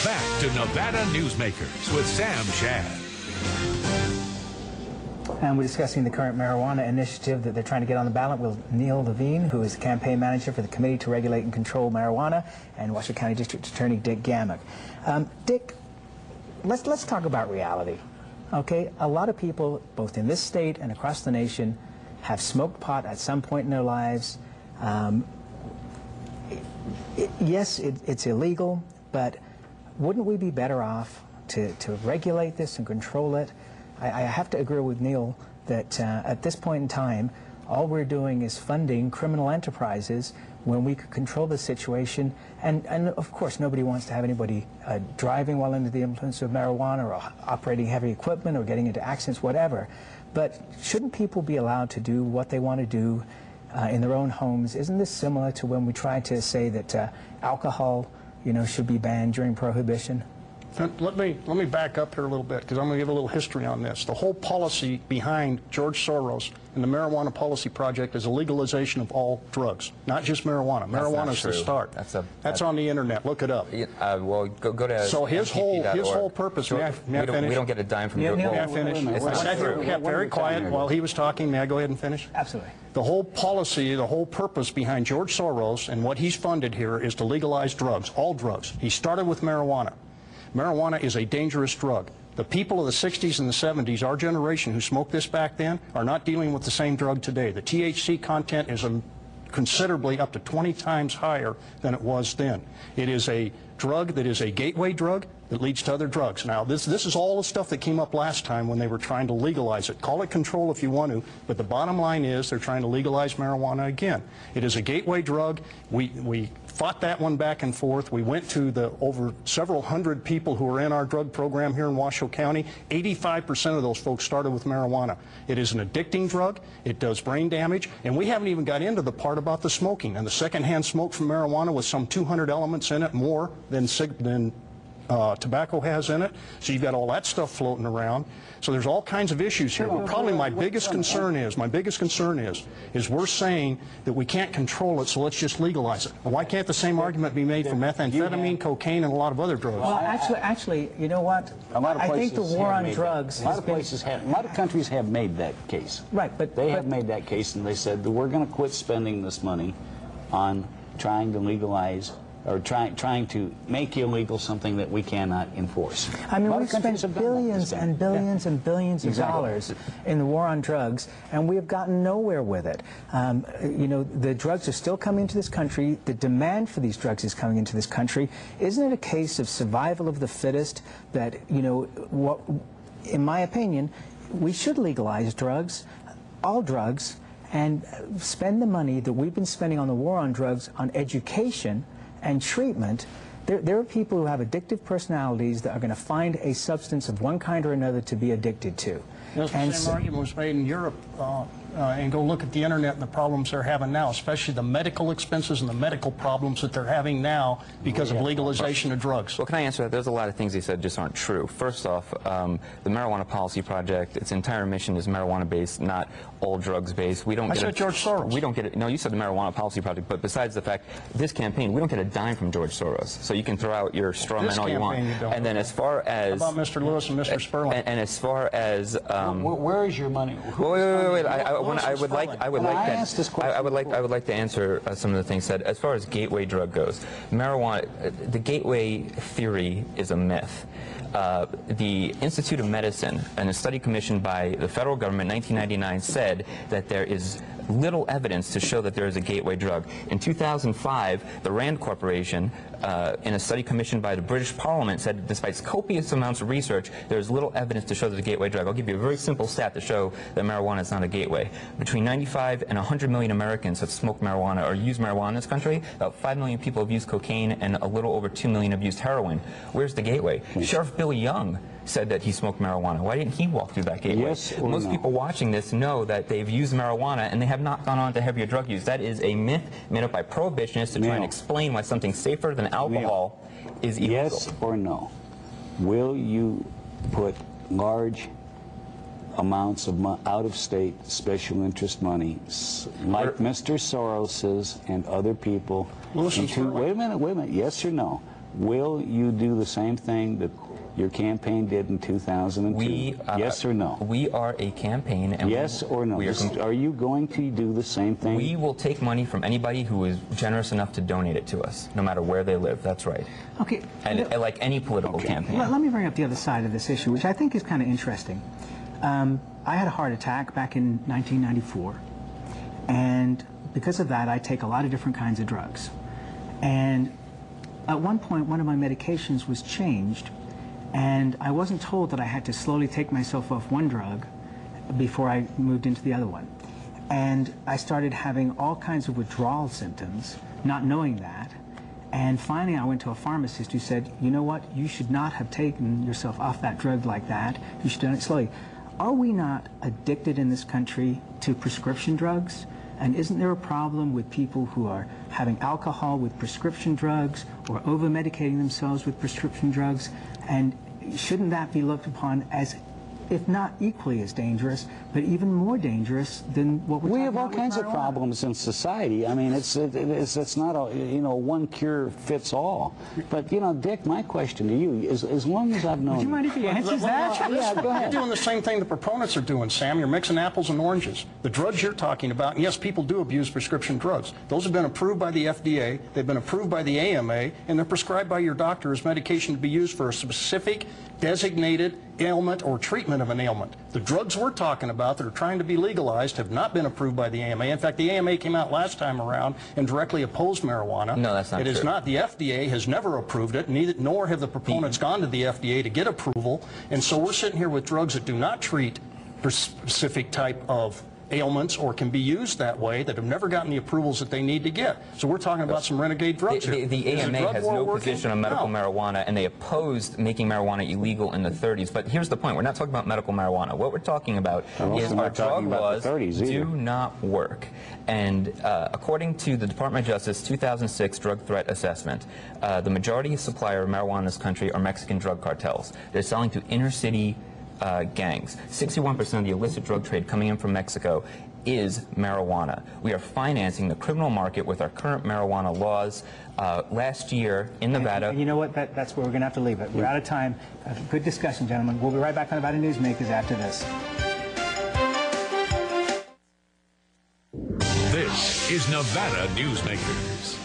Back to Nevada Newsmakers with Sam Shad. And we're discussing the current marijuana initiative that they're trying to get on the ballot with Neil Levine, who is the campaign manager for the Committee to Regulate and Control Marijuana, and Washington County District Attorney Dick Gamak. Dick, let's talk about reality. Okay, a lot of people, both in this state and across the nation, have smoked pot at some point in their lives. Yes, it's illegal, but wouldn't we be better off to regulate this and control it? I have to agree with Neil that at this point in time, all we're doing is funding criminal enterprises when we could control the situation. And of course, nobody wants to have anybody driving while under the influence of marijuana or operating heavy equipment or getting into accidents, whatever. But shouldn't people be allowed to do what they want to do in their own homes? Isn't this similar to when we tried to say that alcohol, should be banned during Prohibition? Let me back up here a little bit, because I'm going to give a little history on this. The whole policy behind George Soros and the Marijuana Policy Project is a legalization of all drugs, not just marijuana. Marijuana is the start. That's on the internet. Look it up. Well, go to. So his whole purpose. May I finish? We don't get a dime from your. May I finish? I sat here, kept very quiet while he was talking. May I go ahead and finish? Absolutely. The whole policy, the whole purpose behind George Soros and what he's funded here is to legalize drugs, all drugs. He started with marijuana. Marijuana is a dangerous drug. The people of the 60s and the 70s, our generation who smoked this back then, are not dealing with the same drug today. The THC content is considerably up to 20 times higher than it was then. It is a drug that is a gateway drug that leads to other drugs. Now, this is all the stuff that came up last time when they were trying to legalize it. Call it control if you want to, but the bottom line is they're trying to legalize marijuana again. It is a gateway drug. We fought that one back and forth. We went to the over several hundred people who are in our drug program here in Washoe County. 85% of those folks started with marijuana. It is an addicting drug. It does brain damage, and we haven't even got into the part about the smoking. And the secondhand smoke from marijuana with some 200 elements in it, more than tobacco has in it. So you've got all that stuff floating around. So there's all kinds of issues here. But probably my biggest concern is we're saying that we can't control it, so let's just legalize it. Why can't the same argument be made for methamphetamine, cocaine, and a lot of other drugs? Well, actually, you know what? I think the war on drugs. A lot of countries have made that case. Right, but they have made that case, and they said that we're going to quit spending this money on trying to legalize or trying to make illegal something that we cannot enforce. I mean, we've spent billions and billions and billions of dollars in the war on drugs, and we have gotten nowhere with it. The drugs are still coming into this country. The demand for these drugs is coming into this country. Isn't it a case of survival of the fittest that, in my opinion, we should legalize drugs, all drugs, and spend the money that we've been spending on the war on drugs on education and treatment. There are people who have addictive personalities that are going to find a substance of one kind or another to be addicted to. The same argument was made in Europe, and go look at the internet and the problems they're having now, especially the medical expenses and the medical problems that they're having now because of legalization of drugs. Well, can I answer that? There's a lot of things he said just aren't true. First off, the Marijuana Policy Project, its entire mission is marijuana-based, not all drugs-based. We don't. I said George Soros. We don't get it. No, you said the Marijuana Policy Project. But besides the fact, this campaign, we don't get a dime from George Soros. So you can throw out your straw man all you want. And then as far as how about Mr. Lewis and Mr. Sperling? And as far as where is your money? Wait. I would like to answer some of the things said. As far as gateway drug goes, marijuana, the gateway theory is a myth. The Institute of Medicine, and a study commissioned by the federal government in 1999, said that there is little evidence to show that there is a gateway drug. In 2005, the Rand Corporation, in a study commissioned by the British Parliament, said despite copious amounts of research, there is little evidence to show there's a gateway drug. I'll give you a very simple stat to show that marijuana is not a gateway. Between 95 and 100 million Americans have smoked marijuana or used marijuana in this country. About 5 million people have used cocaine, and a little over 2 million have used heroin. Where's the gateway? Sheriff Billy Young said that he smoked marijuana. Why didn't he walk through that gateway? Yes or Most people watching this know that they've used marijuana and they have not gone on to heavier drug use. That is a myth made up by prohibitionists to try and explain why something safer than alcohol is illegal. Yes or no? Will you put large amounts of out-of-state special interest money, like Mr. Soros's and other people, into, wait a minute, yes or no? Will you do the same thing that your campaign did in 2002? Yes or no? We are a campaign. And yes or no? Are you going to do the same thing? We will take money from anybody who is generous enough to donate it to us, no matter where they live. That's right. Okay. And like any political campaign. Let me bring up the other side of this issue, which I think is kind of interesting. I had a heart attack back in 1994, and because of that, I take a lot of different kinds of drugs. And at one point, one of my medications was changed, and I wasn't told that I had to slowly take myself off one drug before I moved into the other one. And I started having all kinds of withdrawal symptoms, not knowing that. And finally, I went to a pharmacist who said, you know what, you should not have taken yourself off that drug like that. You should have done it slowly. Are we not addicted in this country to prescription drugs? And isn't there a problem with people who are having alcohol with prescription drugs or over-medicating themselves with prescription drugs? And shouldn't that be looked upon as, if not equally as dangerous, but even more dangerous than what we're talking about? We have all kinds of problems in society. I mean, it's not a, one cure fits all. But Dick, my question to you is, as long as I've known, would you mind if he answers that? Yeah, go ahead. You're doing the same thing the proponents are doing, Sam. You're mixing apples and oranges. The drugs you're talking about, and yes, people do abuse prescription drugs. Those have been approved by the FDA, they've been approved by the AMA, and they're prescribed by your doctor as medication to be used for a specific designated ailment or treatment of an ailment. The drugs we're talking about that are trying to be legalized have not been approved by the AMA. In fact, the AMA came out last time around and directly opposed marijuana. No, that's not true. It is not. The FDA has never approved it, nor have the proponents gone to the FDA to get approval. And so we're sitting here with drugs that do not treat a specific type of ailments or can be used that way, that have never gotten the approvals that they need to get. So we're talking about some renegade drugs here. The AMA has no position on medical marijuana, and they opposed making marijuana illegal in the 30s. But here's the point. We're not talking about medical marijuana. What we're talking about is our drug laws do not work. And according to the Department of Justice 2006 Drug Threat Assessment, the majority supplier of marijuana in this country are Mexican drug cartels. They're selling to inner-city gangs. 61% of the illicit drug trade coming in from Mexico is marijuana. We are financing the criminal market with our current marijuana laws. Last year in Nevada... And you know what? That's where we're going to have to leave it. We're out of time. Good discussion, gentlemen. We'll be right back on Nevada Newsmakers after this. This is Nevada Newsmakers.